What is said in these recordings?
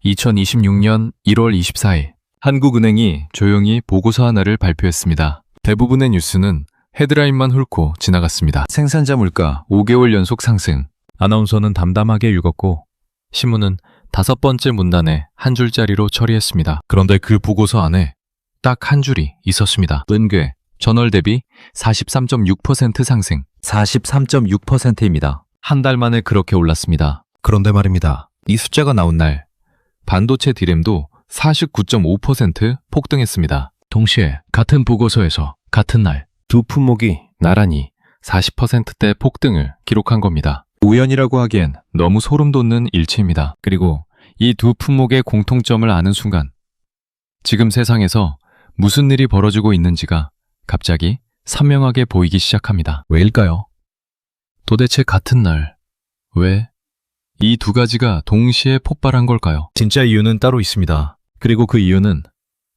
2026년 1월 24일 한국은행이 조용히 보고서 하나를 발표했습니다. 대부분의 뉴스는 헤드라인만 훑고 지나갔습니다. 생산자 물가 5개월 연속 상승. 아나운서는 담담하게 읽었고 신문은 5번째 문단에 한 줄짜리로 처리했습니다. 그런데 그 보고서 안에 딱 한 줄이 있었습니다. 은괴 전월 대비 43.6% 상승. 43.6%입니다. 한 달 만에 그렇게 올랐습니다. 그런데 말입니다. 이 숫자가 나온 날 반도체 디램도 49.5% 폭등했습니다. 동시에 같은 보고서에서 같은 날 두 품목이 나란히 40%대 폭등을 기록한 겁니다. 우연이라고 하기엔 너무 소름 돋는 일치입니다. 그리고 이 두 품목의 공통점을 아는 순간 지금 세상에서 무슨 일이 벌어지고 있는지가 갑자기 선명하게 보이기 시작합니다. 왜일까요? 도대체 같은 날 왜 이 두 가지가 동시에 폭발한 걸까요? 진짜 이유는 따로 있습니다. 그리고 그 이유는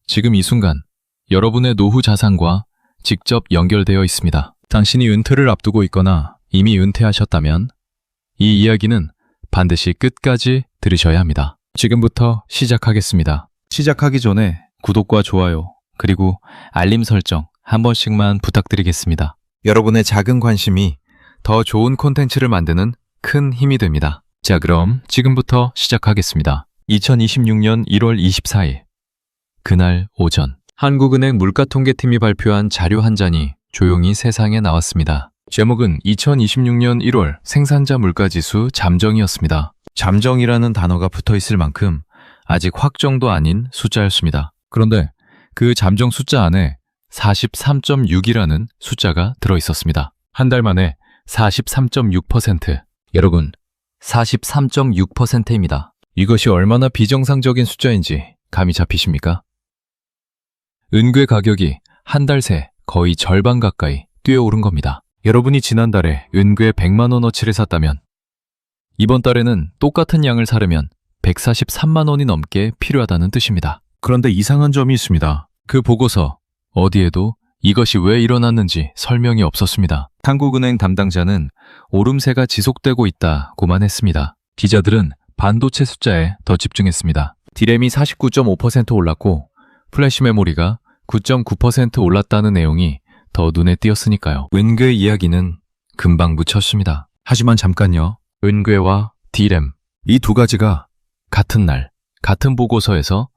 지금 이 순간 여러분의 노후 자산과 직접 연결되어 있습니다. 당신이 은퇴를 앞두고 있거나 이미 은퇴하셨다면 이 이야기는 반드시 끝까지 들으셔야 합니다. 지금부터 시작하겠습니다. 시작하기 전에 구독과 좋아요 그리고 알림 설정 한 번씩만 부탁드리겠습니다. 여러분의 작은 관심이 더 좋은 콘텐츠를 만드는 큰 힘이 됩니다. 자, 그럼 지금부터 시작하겠습니다. 2026년 1월 24일 그날 오전 한국은행 물가통계팀이 발표한 자료 한 잔이 조용히 세상에 나왔습니다. 제목은 2026년 1월 생산자 물가지수 잠정이었습니다. 잠정이라는 단어가 붙어 있을 만큼 아직 확정도 아닌 숫자였습니다. 그런데 그 잠정 숫자 안에 43.6이라는 숫자가 들어 있었습니다. 한 달 만에 43.6%. 여러분, 43.6%입니다. 이것이 얼마나 비정상적인 숫자인지 감이 잡히십니까? 은괴 가격이 한 달 새 거의 절반 가까이 뛰어오른 겁니다. 여러분이 지난달에 은괴 100만 원어치를 샀다면 이번 달에는 똑같은 양을 사려면 143만 원이 넘게 필요하다는 뜻입니다. 그런데 이상한 점이 있습니다. 그 보고서 어디에도 이것이 왜 일어났는지 설명이 없었습니다. 한국은행 담당자는 오름세가 지속되고 있다고만 했습니다. 기자들은 반도체 숫자에 더 집중했습니다. 디램이 49.5% 올랐고 플래시 메모리가 9.9% 올랐다는 내용이 더 눈에 띄었으니까요. 은괴 이야기는 금방 묻혔습니다. 하지만 잠깐요. 은괴와 디램 이 두 가지가 같은 날, 같은 보고서에서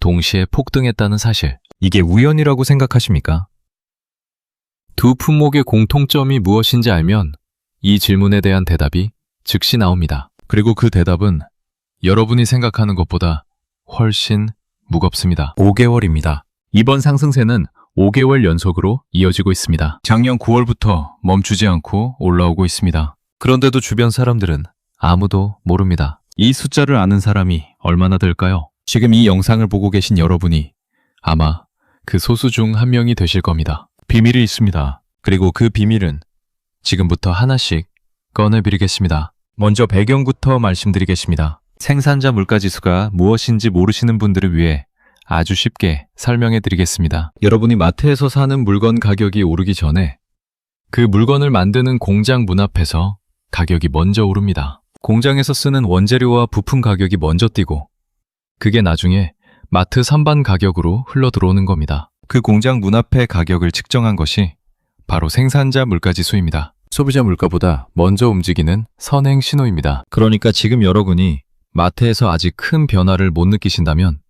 동시에 폭등했다는 사실. 이게 우연이라고 생각하십니까? 두 품목의 공통점이 무엇인지 알면 이 질문에 대한 대답이 즉시 나옵니다. 그리고 그 대답은 여러분이 생각하는 것보다 훨씬 무겁습니다. 5개월입니다. 이번 상승세는 5개월 연속으로 이어지고 있습니다. 작년 9월부터 멈추지 않고 올라오고 있습니다. 그런데도 주변 사람들은 아무도 모릅니다. 이 숫자를 아는 사람이 얼마나 될까요? 지금 이 영상을 보고 계신 여러분이 아마 그 소수 중 한 명이 되실 겁니다. 비밀이 있습니다. 그리고 그 비밀은 지금부터 하나씩 꺼내드리겠습니다. 먼저 배경부터 말씀드리겠습니다. 생산자 물가지수가 무엇인지 모르시는 분들을 위해 아주 쉽게 설명해 드리겠습니다. 여러분이 마트에서 사는 물건 가격이 오르기 전에 그 물건을 만드는 공장 문 앞에서 가격이 먼저 오릅니다. 공장에서 쓰는 원재료와 부품 가격이 먼저 뛰고 그게 나중에 마트 선반 가격으로 흘러 들어오는 겁니다. 그 공장 문 앞의 가격을 측정한 것이 바로 생산자 물가지수입니다. 소비자 물가보다 먼저 움직이는 선행 신호입니다. 그러니까 지금 여러분이 마트에서 아직 큰 변화를 못 느끼신다면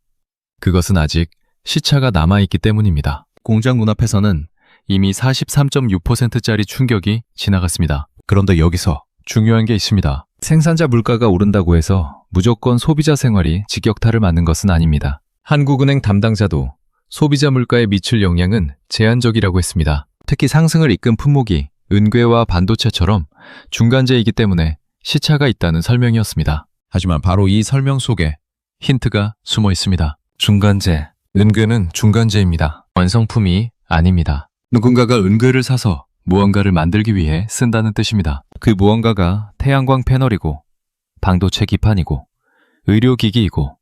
그것은 아직 시차가 남아있기 때문입니다. 공장 문 앞에서는 이미 43.6%짜리 충격이 지나갔습니다. 그런데 여기서 중요한 게 있습니다. 생산자 물가가 오른다고 해서 무조건 소비자 생활이 직격탄을 맞는 것은 아닙니다. 한국은행 담당자도 소비자 물가에 미칠 영향은 제한적이라고 했습니다. 특히 상승을 이끈 품목이 은괴와 반도체처럼 중간재이기 때문에 시차가 있다는 설명이었습니다. 하지만 바로 이 설명 속에 힌트가 숨어 있습니다. 중간재, 은괴는 중간재입니다. 완성품이 아닙니다. 누군가가 은괴를 사서 무언가를 만들기 위해 쓴다는 뜻입니다. 그 무언가가 태양광 패널이고 반도체 기판이고 의료기기이고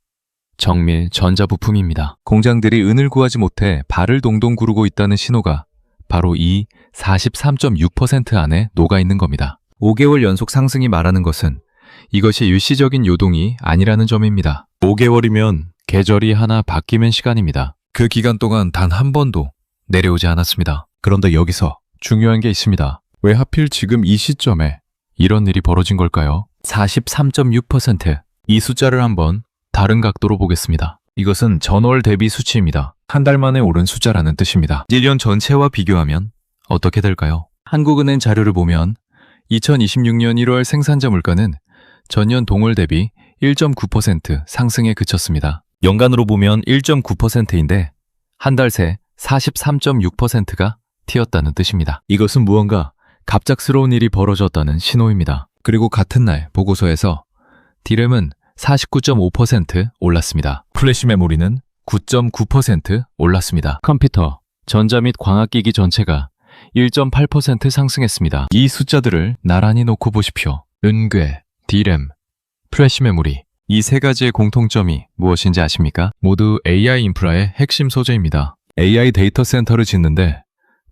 정밀 전자부품입니다. 공장들이 은을 구하지 못해 발을 동동 구르고 있다는 신호가 바로 이 43.6% 안에 녹아있는 겁니다. 5개월 연속 상승이 말하는 것은 이것이 일시적인 요동이 아니라는 점입니다. 5개월이면 계절이 하나 바뀌면 시간입니다. 그 기간 동안 단 한 번도 내려오지 않았습니다. 그런데 여기서 중요한 게 있습니다. 왜 하필 지금 이 시점에 이런 일이 벌어진 걸까요? 43.6%. 이 숫자를 한번 다른 각도로 보겠습니다. 이것은 전월 대비 수치입니다. 한 달 만에 오른 숫자라는 뜻입니다. 1년 전체와 비교하면 어떻게 될까요? 한국은행 자료를 보면 2026년 1월 생산자 물가는 전년 동월 대비 1.9% 상승에 그쳤습니다. 연간으로 보면 1.9%인데 한 달 새 43.6%가 튀었다는 뜻입니다. 이것은 무언가 갑작스러운 일이 벌어졌다는 신호입니다. 그리고 같은 날 보고서에서 D램은 49.5% 올랐습니다. 플래시 메모리는 9.9% 올랐습니다. 컴퓨터, 전자 및 광학기기 전체가 1.8% 상승했습니다. 이 숫자들을 나란히 놓고 보십시오. 은괴, D램, 플래시 메모리, 이 세 가지의 공통점이 무엇인지 아십니까? 모두 AI 인프라의 핵심 소재입니다. AI 데이터 센터를 짓는데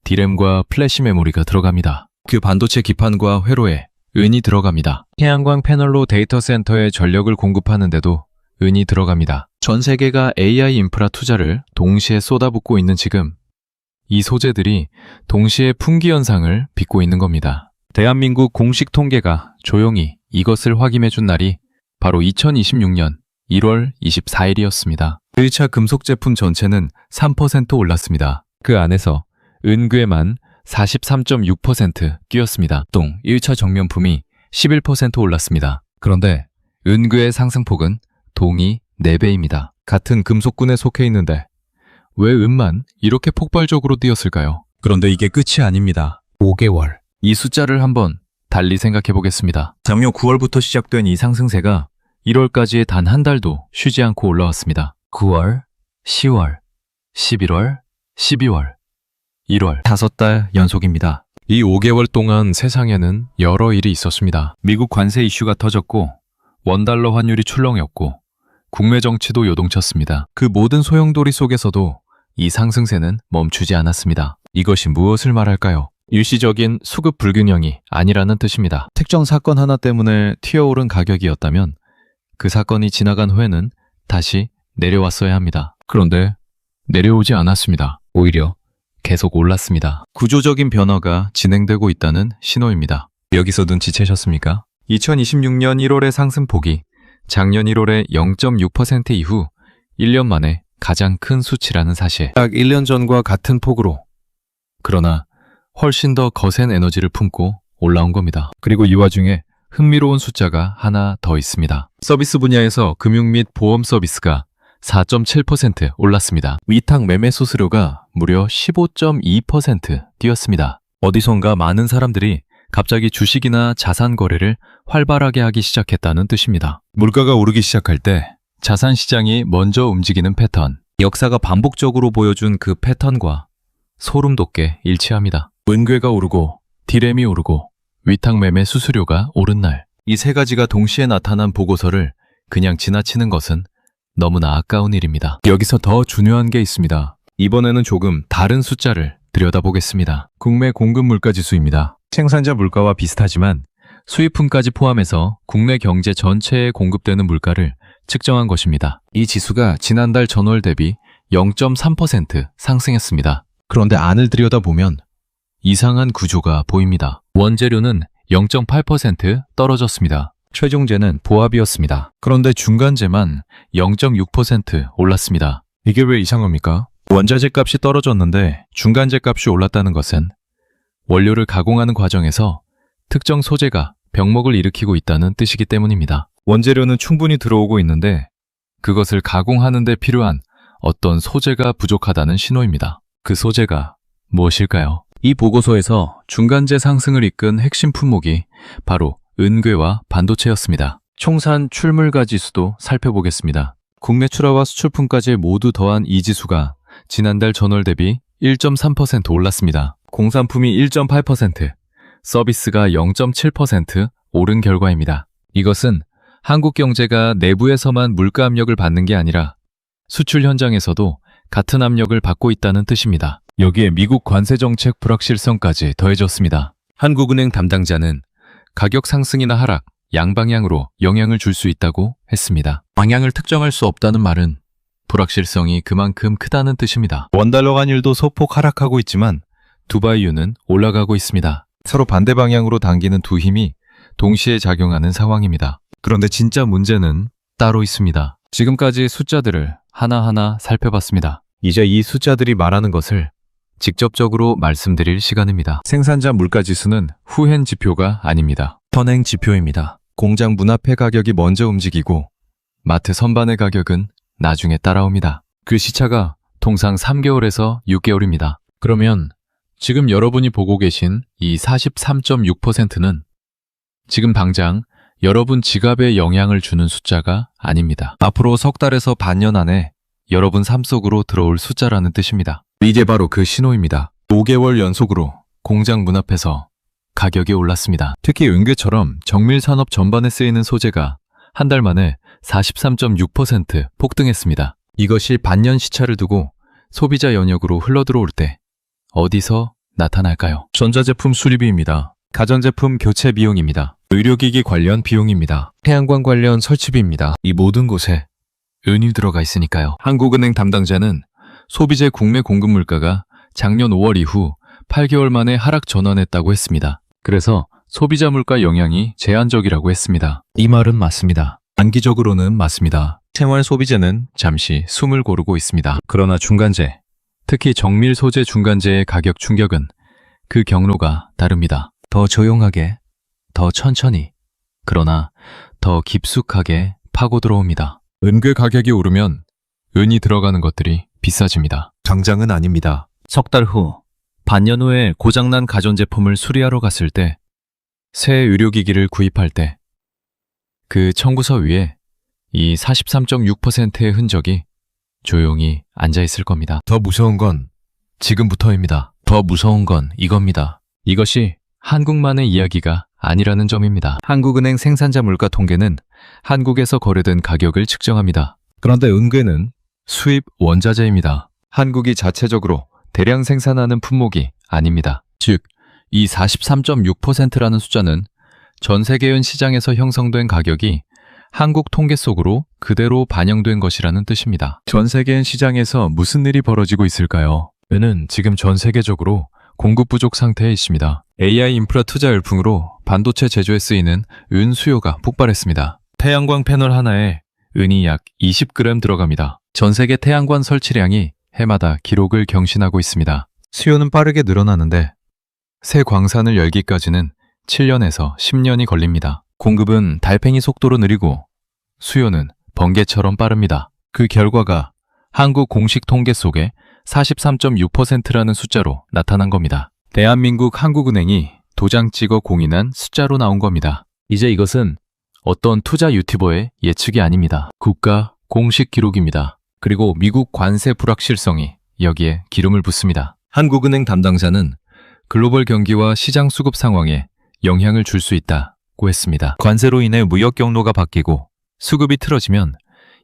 D램과 플래시 메모리가 들어갑니다. 그 반도체 기판과 회로에 은이 들어갑니다. 태양광 패널로 데이터 센터에 전력을 공급하는데도 은이 들어갑니다. 전 세계가 AI 인프라 투자를 동시에 쏟아붓고 있는 지금 이 소재들이 동시에 풍기 현상을 빚고 있는 겁니다. 대한민국 공식 통계가 조용히 이것을 확인해준 날이 바로 2026년 1월 24일이었습니다. 1차 금속 제품 전체는 3% 올랐습니다. 그 안에서 은괴만 43.6% 뛰었습니다. 동 1차 정면품이 11% 올랐습니다. 그런데 은괴의 상승폭은 동이 4배입니다. 같은 금속군에 속해 있는데 왜 은만 이렇게 폭발적으로 뛰었을까요? 그런데 이게 끝이 아닙니다. 5개월. 이 숫자를 한번 달리 생각해 보겠습니다. 작년 9월부터 시작된 이 상승세가 1월까지 단 한 달도 쉬지 않고 올라왔습니다. 9월, 10월, 11월, 12월, 1월 5달 연속입니다. 이 5개월 동안 세상에는 여러 일이 있었습니다. 미국 관세 이슈가 터졌고 원달러 환율이 출렁였고 국내 정치도 요동쳤습니다. 그 모든 소용돌이 속에서도 이 상승세는 멈추지 않았습니다. 이것이 무엇을 말할까요? 일시적인 수급 불균형이 아니라는 뜻입니다. 특정 사건 하나 때문에 튀어오른 가격이었다면 그 사건이 지나간 후에는 다시 내려왔어야 합니다. 그런데 내려오지 않았습니다. 오히려 계속 올랐습니다. 구조적인 변화가 진행되고 있다는 신호입니다. 여기서 눈치채셨습니까? 2026년 1월의 상승폭이 작년 1월의 0.6% 이후 1년 만에 가장 큰 수치라는 사실. 딱 1년 전과 같은 폭으로, 그러나 훨씬 더 거센 에너지를 품고 올라온 겁니다. 그리고 이 와중에 흥미로운 숫자가 하나 더 있습니다. 서비스 분야에서 금융 및 보험 서비스가 4.7% 올랐습니다. 위탁 매매 수수료가 무려 15.2% 뛰었습니다. 어디선가 많은 사람들이 갑자기 주식이나 자산 거래를 활발하게 하기 시작했다는 뜻입니다. 물가가 오르기 시작할 때 자산 시장이 먼저 움직이는 패턴, 역사가 반복적으로 보여준 그 패턴과 소름 돋게 일치합니다. 은괴가 오르고 D램이 오르고 위탁 매매 수수료가 오른 날, 이 세 가지가 동시에 나타난 보고서를 그냥 지나치는 것은 너무나 아까운 일입니다. 여기서 더 중요한 게 있습니다. 이번에는 조금 다른 숫자를 들여다보겠습니다. 국내 공급 물가 지수입니다. 생산자 물가와 비슷하지만 수입품까지 포함해서 국내 경제 전체에 공급되는 물가를 측정한 것입니다. 이 지수가 지난달 전월 대비 0.3% 상승했습니다. 그런데 안을 들여다보면 이상한 구조가 보입니다. 원재료는 0.8% 떨어졌습니다. 최종재는 보합이었습니다. 그런데 중간재만 0.6% 올랐습니다. 이게 왜 이상합니까? 원자재 값이 떨어졌는데 중간재 값이 올랐다는 것은 원료를 가공하는 과정에서 특정 소재가 병목을 일으키고 있다는 뜻이기 때문입니다. 원재료는 충분히 들어오고 있는데 그것을 가공하는 데 필요한 어떤 소재가 부족하다는 신호입니다. 그 소재가 무엇일까요? 이 보고서에서 중간재 상승을 이끈 핵심 품목이 바로 은괴와 반도체였습니다. 총산 출물가 지수도 살펴보겠습니다. 국내 출하와 수출품까지 모두 더한 이 지수가 지난달 전월 대비 1.3% 올랐습니다. 공산품이 1.8%, 서비스가 0.7% 오른 결과입니다. 이것은 한국 경제가 내부에서만 물가 압력을 받는 게 아니라 수출 현장에서도 같은 압력을 받고 있다는 뜻입니다. 여기에 미국 관세 정책 불확실성까지 더해졌습니다. 한국은행 담당자는 가격 상승이나 하락, 양방향으로 영향을 줄 수 있다고 했습니다. 방향을 특정할 수 없다는 말은 불확실성이 그만큼 크다는 뜻입니다. 원달러 환율도 소폭 하락하고 있지만 두바이유는 올라가고 있습니다. 서로 반대 방향으로 당기는 두 힘이 동시에 작용하는 상황입니다. 그런데 진짜 문제는 따로 있습니다. 지금까지 숫자들을 하나하나 살펴봤습니다. 이제 이 숫자들이 말하는 것을 직접적으로 말씀드릴 시간입니다. 생산자 물가지수는 후행 지표가 아닙니다. 선행 지표입니다. 공장 문 앞의 가격이 먼저 움직이고 마트 선반의 가격은 나중에 따라옵니다. 그 시차가 통상 3개월에서 6개월입니다. 그러면 지금 여러분이 보고 계신 이 43.6%는 지금 당장 여러분 지갑에 영향을 주는 숫자가 아닙니다. 앞으로 석 달에서 반년 안에 여러분 삶 속으로 들어올 숫자라는 뜻입니다. 이게 바로 그 신호입니다. 5개월 연속으로 공장 문 앞에서 가격이 올랐습니다. 특히 은괴처럼 정밀 산업 전반에 쓰이는 소재가 한 달 만에 43.6% 폭등했습니다. 이것이 반년 시차를 두고 소비자 연역으로 흘러들어올 때 어디서 나타날까요? 전자제품 수리비입니다. 가전제품 교체 비용입니다. 의료기기 관련 비용입니다. 태양광 관련 설치비입니다. 이 모든 곳에 은이 들어가 있으니까요. 한국은행 담당자는 소비재 국내 공급 물가가 작년 5월 이후 8개월 만에 하락 전환했다고 했습니다. 그래서 소비자 물가 영향이 제한적이라고 했습니다. 이 말은 맞습니다. 단기적으로는 맞습니다. 생활 소비재는 잠시 숨을 고르고 있습니다. 그러나 중간재, 특히 정밀 소재 중간재의 가격 충격은 그 경로가 다릅니다. 더 조용하게, 더 천천히, 그러나 더 깊숙하게 파고 들어옵니다. 은괴 가격이 오르면 은이 들어가는 것들이 비싸집니다. 당장은 아닙니다. 석 달 후, 반년 후에 고장난 가전제품을 수리하러 갔을 때, 새 의료기기를 구입할 때, 그 청구서 위에 이 43.6%의 흔적이 조용히 앉아있을 겁니다. 더 무서운 건 지금부터입니다. 더 무서운 건 이겁니다. 이것이 한국만의 이야기가 아니라는 점입니다. 한국은행 생산자 물가 통계는 한국에서 거래된 가격을 측정합니다. 그런데 은괴는 수입 원자재입니다. 한국이 자체적으로 대량 생산하는 품목이 아닙니다. 즉, 이 43.6%라는 숫자는 전 세계은 시장에서 형성된 가격이 한국 통계 속으로 그대로 반영된 것이라는 뜻입니다. 전 세계은 시장에서 무슨 일이 벌어지고 있을까요? 은은 지금 전 세계적으로 공급 부족 상태에 있습니다. AI 인프라 투자 열풍으로 반도체 제조에 쓰이는 은 수요가 폭발했습니다. 태양광 패널 하나에 은이 약 20g 들어갑니다. 전 세계 태양광 설치량이 해마다 기록을 경신하고 있습니다. 수요는 빠르게 늘어나는데 새 광산을 열기까지는 7년에서 10년이 걸립니다. 공급은 달팽이 속도로 느리고 수요는 번개처럼 빠릅니다. 그 결과가 한국 공식 통계 속에 43.6%라는 숫자로 나타난 겁니다. 대한민국 한국은행이 도장 찍어 공인한 숫자로 나온 겁니다. 이제 이것은 어떤 투자 유튜버의 예측이 아닙니다. 국가 공식 기록입니다. 그리고 미국 관세 불확실성이 여기에 기름을 붓습니다. 한국은행 담당자는 글로벌 경기와 시장 수급 상황에 영향을 줄 수 있다고 했습니다. 관세로 인해 무역 경로가 바뀌고 수급이 틀어지면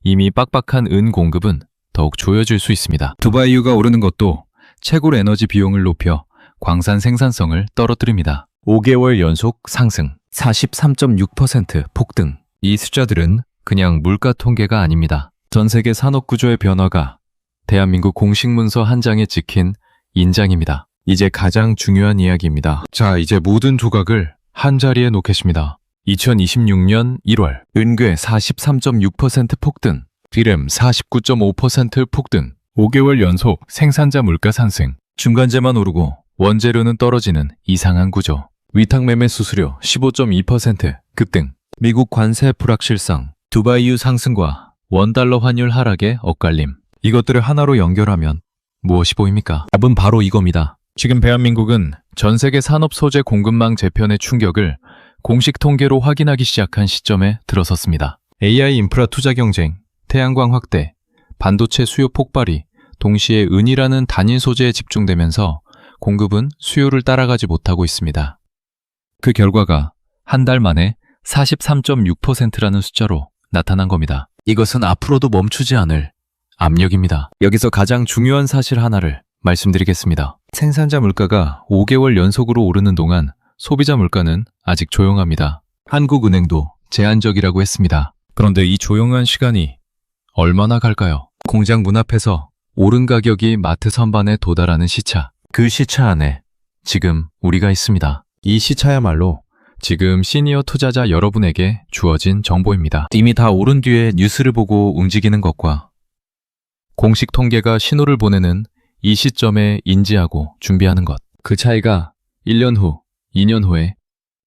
이미 빡빡한 은 공급은 더욱 조여질 수 있습니다. 두바이유가 오르는 것도 채굴 에너지 비용을 높여 광산 생산성을 떨어뜨립니다. 5개월 연속 상승, 43.6% 폭등. 이 숫자들은 그냥 물가 통계가 아닙니다. 전 세계 산업 구조의 변화가 대한민국 공식 문서 한 장에 찍힌 인장입니다. 이제 가장 중요한 이야기입니다. 자, 이제 모든 조각을 한 자리에 놓겠습니다. 2026년 1월 은괴 43.6% 폭등, 기름 49.5% 폭등, 5개월 연속 생산자 물가 상승, 중간재만 오르고 원재료는 떨어지는 이상한 구조, 위탁 매매 수수료 15.2% 급등, 미국 관세 불확실성, 두바이유 상승과 원달러 환율 하락의 엇갈림. 이것들을 하나로 연결하면 무엇이 보입니까? 답은 바로 이겁니다. 지금 대한민국은 전 세계 산업 소재 공급망 재편의 충격을 공식 통계로 확인하기 시작한 시점에 들어섰습니다. AI 인프라 투자 경쟁, 태양광 확대, 반도체 수요 폭발이 동시에 은이라는 단일 소재에 집중되면서 공급은 수요를 따라가지 못하고 있습니다. 그 결과가 한 달 만에 43.6%라는 숫자로 나타난 겁니다. 이것은 앞으로도 멈추지 않을 압력입니다. 여기서 가장 중요한 사실 하나를 말씀드리겠습니다. 생산자 물가가 5개월 연속으로 오르는 동안 소비자 물가는 아직 조용합니다. 한국은행도 제한적이라고 했습니다. 그런데 이 조용한 시간이 얼마나 갈까요? 공장 문 앞에서 오른 가격이 마트 선반에 도달하는 시차. 그 시차 안에 지금 우리가 있습니다. 이 시차야말로 지금 시니어 투자자 여러분에게 주어진 정보입니다. 이미 다 오른 뒤에 뉴스를 보고 움직이는 것과 공식 통계가 신호를 보내는 이 시점에 인지하고 준비하는 것. 그 차이가 1년 후, 2년 후에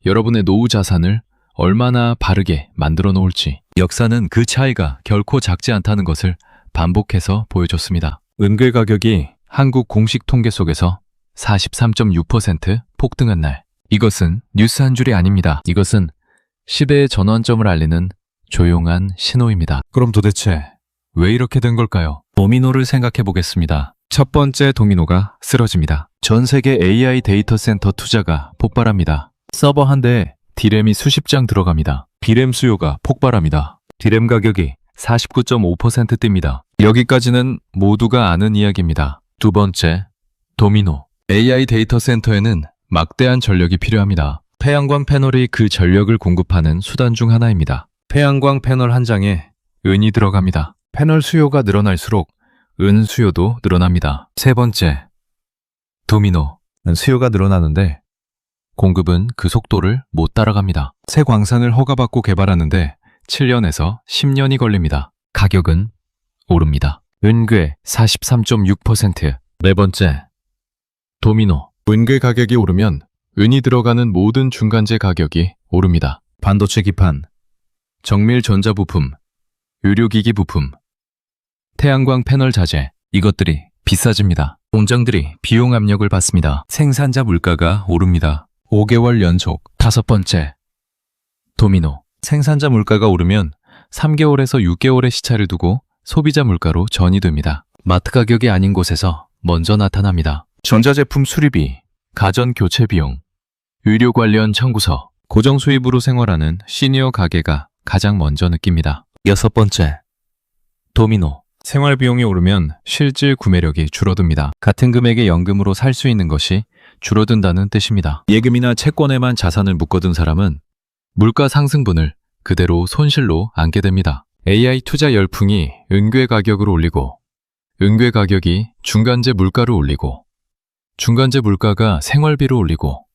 여러분의 노후 자산을 얼마나 바르게 만들어 놓을지. 역사는 그 차이가 결코 작지 않다는 것을 반복해서 보여줬습니다. 은괴 가격이 한국 공식 통계 속에서 43.6% 폭등한 날. 이것은 뉴스 한 줄이 아닙니다. 이것은 시대의 전환점을 알리는 조용한 신호입니다. 그럼 도대체 왜 이렇게 된 걸까요? 도미노를 생각해 보겠습니다. 첫 번째 도미노가 쓰러집니다. 전 세계 AI 데이터 센터 투자가 폭발합니다. 서버 한 대에 D램이 수십 장 들어갑니다. B램 수요가 폭발합니다. D램 가격이 49.5% 뜁니다. 여기까지는 모두가 아는 이야기입니다. 두 번째, 도미노. AI 데이터 센터에는 막대한 전력이 필요합니다. 태양광 패널이 그 전력을 공급하는 수단 중 하나입니다. 태양광 패널 한 장에 은이 들어갑니다. 패널 수요가 늘어날수록 은 수요도 늘어납니다. 세 번째, 도미노. 수요가 늘어나는데 공급은 그 속도를 못 따라갑니다. 새 광산을 허가받고 개발하는데 7년에서 10년이 걸립니다. 가격은 오릅니다. 은괴 43.6%. 네 번째, 도미노. 은괴 가격이 오르면 은이 들어가는 모든 중간재 가격이 오릅니다. 반도체 기판, 정밀 전자부품, 의료기기 부품, 태양광 패널 자재, 이것들이 비싸집니다. 공장들이 비용 압력을 받습니다. 생산자 물가가 오릅니다. 5개월 연속. 다섯 번째, 도미노. 생산자 물가가 오르면 3개월에서 6개월의 시차를 두고 소비자 물가로 전이됩니다. 마트 가격이 아닌 곳에서 먼저 나타납니다. 전자제품 수리비, 가전 교체 비용, 의료 관련 청구서, 고정 수입으로 생활하는 시니어 가게가 가장 먼저 느낍니다. 여섯 번째, 도미노. 생활 비용이 오르면 실질 구매력이 줄어듭니다. 같은 금액의 연금으로 살 수 있는 것이 줄어든다는 뜻입니다. 예금이나 채권에만 자산을 묶어둔 사람은 물가 상승분을 그대로 손실로 안게 됩니다. AI 투자 열풍이 은괴 가격을 올리고, 은괴 가격이 중간재 물가를 올리고, 중간재 물가가 생활비를 올리고,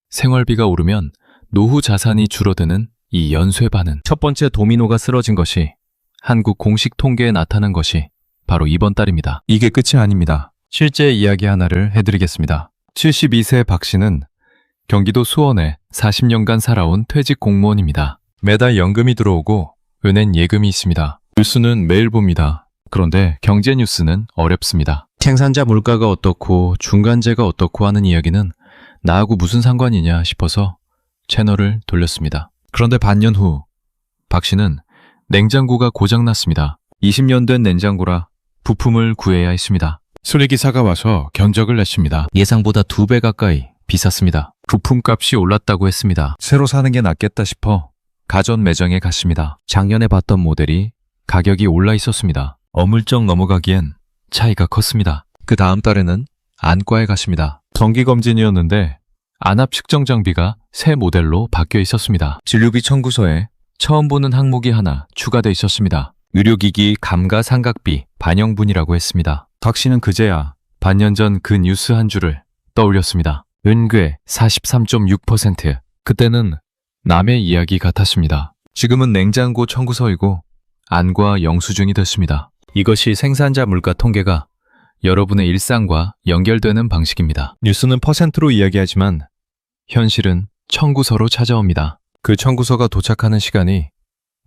생활비가 오르면 노후 자산이 줄어드는 이 연쇄반응. 첫 번째 도미노가 쓰러진 것이 한국 공식 통계에 나타난 것이 바로 이번 달입니다. 이게 끝이 아닙니다. 실제 이야기 하나를 해드리겠습니다. 72세 박 씨는 경기도 수원에 40년간 살아온 퇴직 공무원입니다. 매달 연금이 들어오고 은행 예금이 있습니다. 뉴스는 매일 봅니다. 그런데 경제 뉴스는 어렵습니다. 생산자 물가가 어떻고 중간재가 어떻고 하는 이야기는 나하고 무슨 상관이냐 싶어서 채널을 돌렸습니다. 그런데 반년 후 박 씨는 냉장고가 고장났습니다. 20년 된 냉장고라 부품을 구해야 했습니다. 수리기사가 와서 견적을 냈습니다. 예상보다 2배 가까이 비쌌습니다. 부품값이 올랐다고 했습니다. 새로 사는 게 낫겠다 싶어 가전 매장에 갔습니다. 작년에 봤던 모델이 가격이 올라 있었습니다. 어물쩍 넘어가기엔 차이가 컸습니다. 그 다음 달에는 안과에 갔습니다. 정기검진이었는데 안압 측정 장비가 새 모델로 바뀌어 있었습니다. 진료비 청구서에 처음 보는 항목이 하나 추가돼 있었습니다. 의료기기 감가상각비 반영분이라고 했습니다. 박 씨는 그제야 반년 전 그 뉴스 한 줄을 떠올렸습니다. 은괴 43.6%. 그때는 남의 이야기 같았습니다. 지금은 냉장고 청구서이고 안과 영수증이 됐습니다. 이것이 생산자 물가 통계가 여러분의 일상과 연결되는 방식입니다. 뉴스는 퍼센트로 이야기하지만 현실은 청구서로 찾아옵니다. 그 청구서가 도착하는 시간이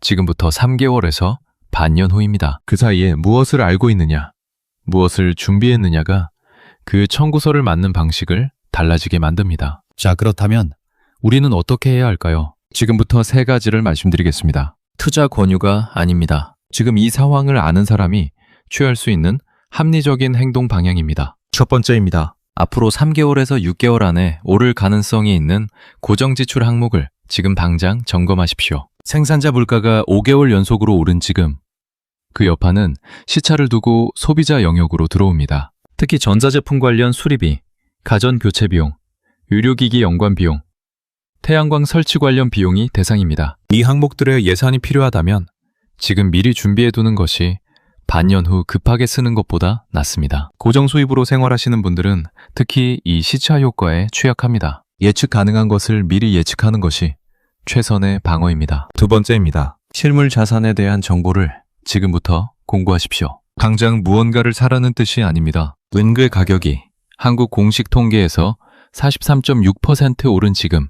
지금부터 3개월에서 반년 후입니다. 그 사이에 무엇을 알고 있느냐, 무엇을 준비했느냐가 그 청구서를 맞는 방식을 달라지게 만듭니다. 자, 그렇다면 우리는 어떻게 해야 할까요? 지금부터 3가지를 말씀드리겠습니다. 투자 권유가 아닙니다. 지금 이 상황을 아는 사람이 취할 수 있는 합리적인 행동 방향입니다. 첫 번째입니다. 앞으로 3개월에서 6개월 안에 오를 가능성이 있는 고정지출 항목을 지금 당장 점검하십시오. 생산자 물가가 5개월 연속으로 오른 지금 그 여파는 시차를 두고 소비자 영역으로 들어옵니다. 특히 전자제품 관련 수리비, 가전 교체 비용, 의료기기 연관 비용, 태양광 설치 관련 비용이 대상입니다. 이 항목들의 예산이 필요하다면 지금 미리 준비해두는 것이 반년 후 급하게 쓰는 것보다 낫습니다. 고정 수입으로 생활하시는 분들은 특히 이 시차 효과에 취약합니다. 예측 가능한 것을 미리 예측하는 것이 최선의 방어입니다. 두 번째입니다. 실물 자산에 대한 정보를 지금부터 공부하십시오. 당장 무언가를 사라는 뜻이 아닙니다. 은괴 가격이 한국 공식 통계에서 43.6% 오른 지금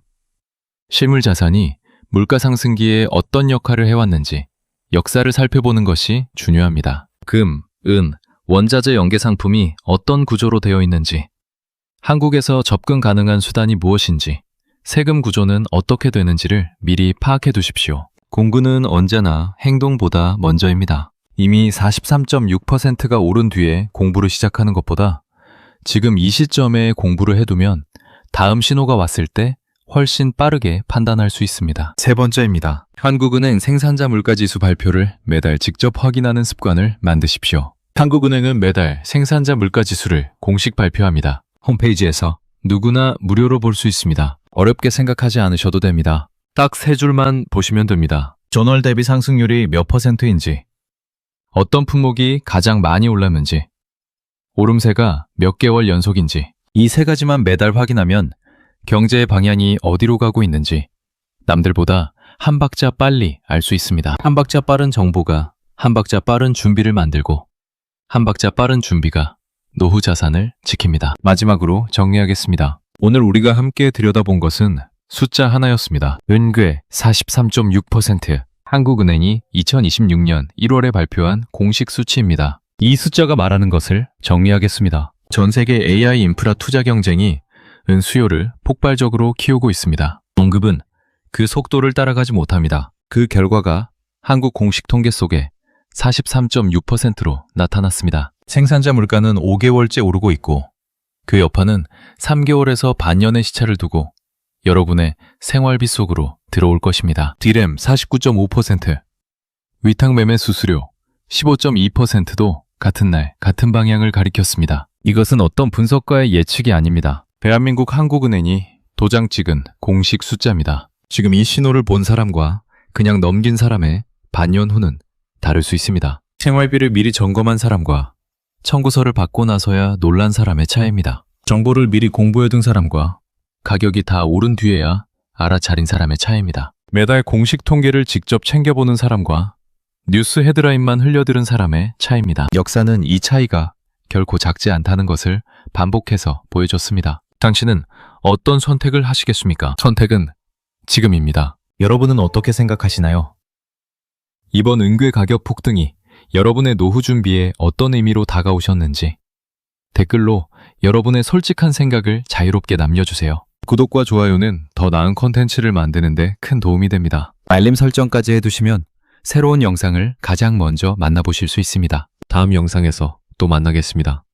실물 자산이 물가 상승기에 어떤 역할을 해왔는지 역사를 살펴보는 것이 중요합니다. 금, 은, 원자재 연계 상품이 어떤 구조로 되어 있는지, 한국에서 접근 가능한 수단이 무엇인지, 세금 구조는 어떻게 되는지를 미리 파악해 두십시오. 공부는 언제나 행동보다 먼저입니다. 이미 43.6%가 오른 뒤에 공부를 시작하는 것보다 지금 이 시점에 공부를 해두면 다음 신호가 왔을 때 훨씬 빠르게 판단할 수 있습니다. 세 번째입니다. 한국은행 생산자 물가지수 발표를 매달 직접 확인하는 습관을 만드십시오. 한국은행은 매달 생산자 물가지수를 공식 발표합니다. 홈페이지에서 누구나 무료로 볼 수 있습니다. 어렵게 생각하지 않으셔도 됩니다. 딱 세 줄만 보시면 됩니다. 전월 대비 상승률이 몇 %인지, 어떤 품목이 가장 많이 올랐는지, 오름세가 몇 개월 연속인지, 이 세 가지만 매달 확인하면 경제의 방향이 어디로 가고 있는지 남들보다 한 박자 빨리 알 수 있습니다. 한 박자 빠른 정보가 한 박자 빠른 준비를 만들고 한 박자 빠른 준비가 노후 자산을 지킵니다. 마지막으로 정리하겠습니다. 오늘 우리가 함께 들여다본 것은 숫자 하나였습니다. 은괴 43.6%, 한국은행이 2026년 1월에 발표한 공식 수치입니다. 이 숫자가 말하는 것을 정리하겠습니다. 전 세계 AI 인프라 투자 경쟁이 은 수요를 폭발적으로 키우고 있습니다. 언급은 그 속도를 따라가지 못합니다. 그 결과가 한국 공식 통계 속에 43.6%로 나타났습니다. 생산자 물가는 5개월째 오르고 있고 그 여파는 3개월에서 반년의 시차를 두고 여러분의 생활비 속으로 들어올 것입니다. 디램 49.5%, 위탁 매매 수수료 15.2%도 같은 날 같은 방향을 가리켰습니다. 이것은 어떤 분석가의 예측이 아닙니다. 대한민국 한국은행이 도장 찍은 공식 숫자입니다. 지금 이 신호를 본 사람과 그냥 넘긴 사람의 반년 후는 다를 수 있습니다. 생활비를 미리 점검한 사람과 청구서를 받고 나서야 놀란 사람의 차이입니다. 정보를 미리 공부해둔 사람과 가격이 다 오른 뒤에야 알아차린 사람의 차이입니다. 매달 공식 통계를 직접 챙겨보는 사람과 뉴스 헤드라인만 흘려들은 사람의 차이입니다. 역사는 이 차이가 결코 작지 않다는 것을 반복해서 보여줬습니다. 당신은 어떤 선택을 하시겠습니까? 선택은 지금입니다. 여러분은 어떻게 생각하시나요? 이번 은괴 가격 폭등이 여러분의 노후 준비에 어떤 의미로 다가오셨는지 댓글로 여러분의 솔직한 생각을 자유롭게 남겨주세요. 구독과 좋아요는 더 나은 콘텐츠를 만드는 데 큰 도움이 됩니다. 알림 설정까지 해두시면 새로운 영상을 가장 먼저 만나보실 수 있습니다. 다음 영상에서 또 만나겠습니다.